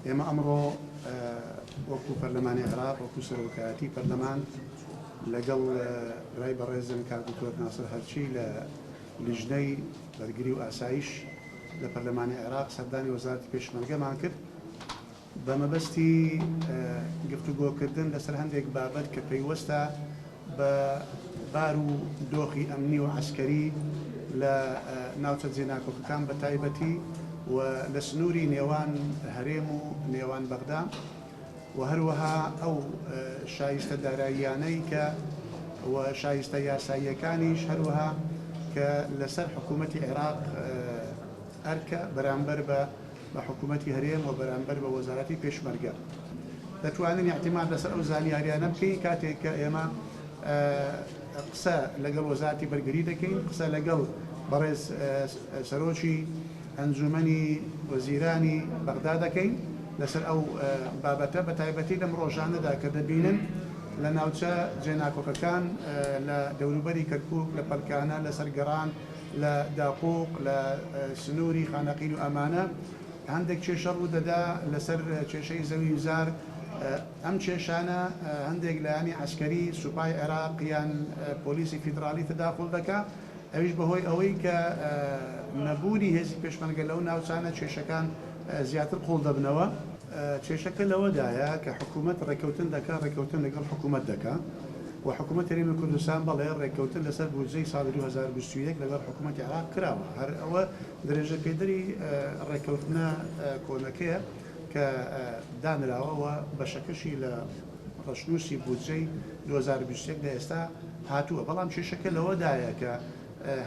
ئێمە ئەمڕۆ وەکو پەرلەمانی عێراق وەکو سەرۆکایەتی پەرلەمان لەگەڵ ڕای بەڕێزم کاک دکتۆر ناسر هەرچی لە لیژنەی بەرگری و ئاسایش لە پەرلەمانی عێراق سەردانی وەزارەتی پێشمەرگەمان کرد بە مەبەستی گفتوگۆکردن لەسەر هەندێک بابەت کە پەیوەستە بە بار و دۆخی ئەمنی و عەسکەری لە ناوچە جێناکۆکەکان بە تایبەتی و لە سنووری نێوان هەرێم و نێوان بەغدا و هەروەها ئەو شایستە داراییانەی کە و شایستە یاساییەکانیش هەروەها کە لەسەر حکوومەتی عێراق ئەرکە بەرامبەر بە حکوومەتی هەرێم و بەرامبەر بە وەزارەتی پێشمەرگە دەتوانین احتیمال لەسەر ئەو زانیاریانە بکەین کاتێک کە ئێمە قسە لەگەڵ وەزارەتی بەرگری دەکەین قسە لەگەڵ بەڕێز سەرۆکی ئەنجومەنی وەزیرانی بەغدا دەکەین لەسەر ئەو بابەتە بە تایبەتی لەم ڕۆژانەدا کە دەبینن لە ناوچە جێناکۆکەکان لە دەوروبەری کەرکووک لە پەلکانە لە سەرگەڕان لە داقووق لە سنووری خانەقین و ئەمانە هەندێک کێشە ڕوو دەدا لەسەر کێشەی زەوی وزار ئەم کێشانە هەندێک لایانی عەسکەری سوپای عێراق یان پۆلیسی فیدرالی تداخل دەکات ئەویش بەهۆی ئەوەی کە نەبوونی هێزی پێشمەرگە لەو ناوچانە کێشەکان زیاتر قوڵ دەبنەوە کێشەکە لەوەدایە کە حکوومەت ڕێکەوتن دەکات ڕێکەوتن لەگەڵ حکوومەت دەکات و حکوومەت هەرێمی کوردستان بەڵێ ڕێکەوتن لەسەر بودجەی ساڵی 2021 لەگەڵ حکوومەتی عێراق کراوە هەر ئەوە درێژە پێدەری ڕێکەوتنە کۆنەکەیە کە دانراوەوە بەشەکەشی لە ڕەشنووسی بودجەی 2021 لە ئێستا هاتووە بەڵام کێشەکە لەوەدایە کە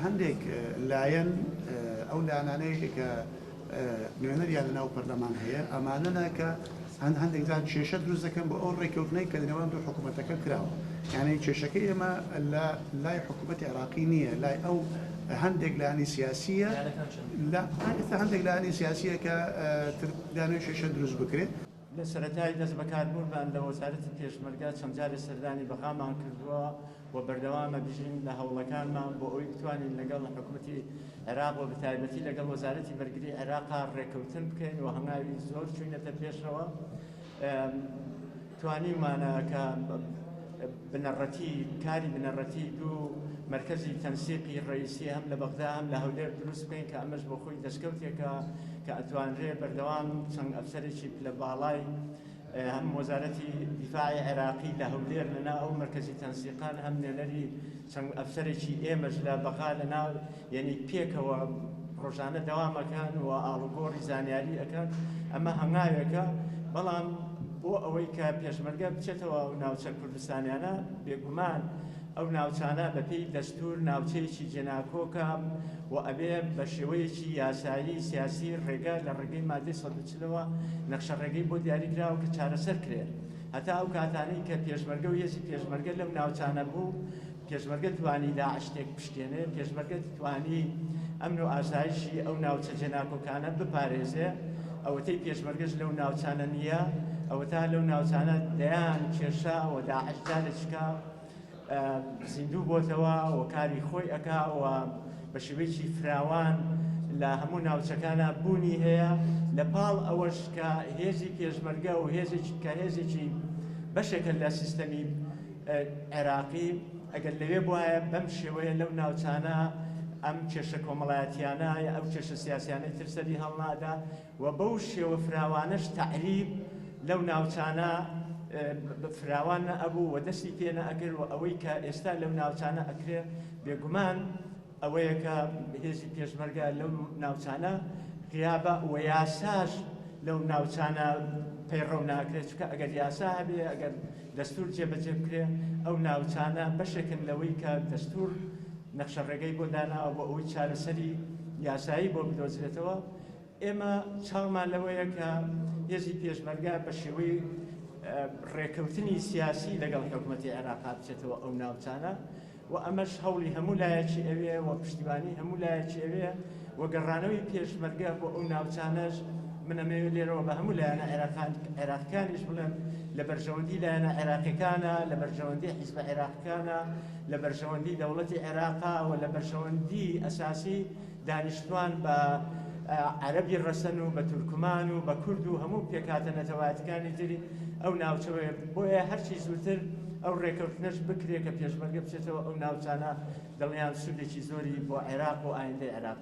هەندێک لایەن ئەو لایەنانەیە کە نوێنەریان لەناو پەرلەمان هەیە ئەمانەنە کە هەندێک جار کێشە دروست دەکەن بۆ ئەو ڕێکەوتنەی کە لەنێوان دوو حکوومەتەکە کراوە یعنی کێشەکەی ئێمە لە لای حکوومەتی عێراقی نییە لای ئەو هەندێک لایەنی سیاسیە هەندێک لایەنی سیاسیە کە دانوێت کێشە دروست بکرێت لە سەرەتای دەست بەکاربوونمان لە وەزارەتی پێشمەرگە چەند جارێ سەردانی بەخامان کردووە و بەردەوامە بژین لە هەوڵەکانمان بۆ ئەوی بتوانین لەگەڵ حکوومەتی عێراق و بەتایبەتی لەگەڵ وەزارەتی بەرگری عێراقا ڕێکەوتن بکەین و هەنگاوی زۆر چوینەتە پێشەوە توانیمانە کە بنەڕەتی کاری بنەڕەتی دوو مرکزی تەنسیقی ڕئیسی هەم لە بەغدا هەم لە هەولێر دروست بکەین کە ئەمەش بۆ خۆی دەستکەوتێکە کە ئەتوانرێ بەردەوام چەند ئەفسەرێکی لە باڵای هەم وەزارەتی دیفاعی عێراقی لە هەولێر لەنا ئەو مرکزی تەنسیقان هەم نوێنەری چەند ئەفسەرێکی ئێمەش لە بەغا لەناو یعنی پێکەوە ڕۆژانە دەوامەکان و ئاڵوگۆڕی زانیاری ئەەکەن ئەمە هەنگاوێکە بەڵام بۆ ئەوەی کە پێشمەرگە بچێتەوە و ناوچە کوردستانیانە بێگومان ئەو ناوچانە بەپێی دەستور ناوچەیەکی جێناکۆکە و ئەبێ بە شێوەیەکی یاسایی سیاسی ڕێگە لە ڕێگەی مادەی 140ەوە نەخشە ڕێگەی بۆ دیاریکراوە کە چارەسەر کرێت هەتا ئەو کاتانەی کە پێشمەرگە و هێزی پێشمەرگە لەو ناوچانە بوو پێشمەرگە توانی داعش تێک پشتێنێ پێشمەرگە توانی ئەمن و ئاسایشی ئەو ناوچە جێناکۆکانە بپارێزێ ئەوەتەی پێشمەرگەش لەو ناوچانە نییە ئەوە تا لەو ناوچانە دەیان کێشا و داعش جارێکا زیندوو بۆتەوە و کاری خۆی ئەکاوە بە شێوەیەکی فراوان لە هەموو ناوچەکانە بوونی هەیە لە پاڵ ئەوەش کە هێزی پێشمەرگە و هێزێکی بەشێکە لە سیستەمی عێراقی ئەگەر لەوێ بواە بەم شێوەیە لەو ناوچانە ئەم کێشە کۆمەڵایەتیانە ئەو کێشە سیاسیانەی ترسەری هەڵنادا و بەو شێوە فراوانش تەعریب لەو ناوچانە فراوان ئەبوو و دەستی پێنە ئەگەر و ئەوەی کە ئێستا لەو ناوچانە ئەکرێ بێگومان ئەوەیە کە هێزی پێشمەرگە لەو ناوچانە غیابە و یاساش لەو ناوچانە پەیڕەو ناکرێت چکە ئەگەر یاسا هەبێ ئەگەر دەستور جێبەجێ بکرێ ئەو ناوچانە بەشێکن لەوەی کە دەستور نەخشە ڕێگەی بۆ داناوە بۆ ئەوەی چارەسەری یاسایی بۆ بدۆزرێتەوە ئێمە چاومان لەوەیە کە هێزی پێشمەرگە بە شێوەی ڕێکەوتنی سیاسی لەگەڵ حکوومەتی عێراق بچێتەوە ئەو ناوچانە و ئەمەش هەوڵی هەموو لایەکی ئەوێ و پشتیبانی هەموو لایەکی ئەوێ و گەڕانەوەی پێشمەرگە بۆ ئەو ناوچانەش منەمەوێ لێرەوە بە هەموو لایەنە عێراقیانیش بڵێن لە بەرژەوەندی لایەنە عێراقیەکانە لە بەرژەوەندی حیزبە عێراقیەکانە لە بەرژەوەندی دەوڵەتی عێراقا و لە بەرژەوەندی ئەساسی دانیشتوان بە عەرەبی ڕەسەن و بە تورکمان و بە کورد و هەموو پێکاتە نەتەوایەتەکانی تری ئەو ناوچەوەیە بۆیە هەرچی زووتر ئەو ڕێکەوتنەش بکرێ کە پێشمەرگە بچێتەوە ئەو ناوچانە دڵنیان سودێکی زۆری بۆ عێراق و ئایندەی عێراق.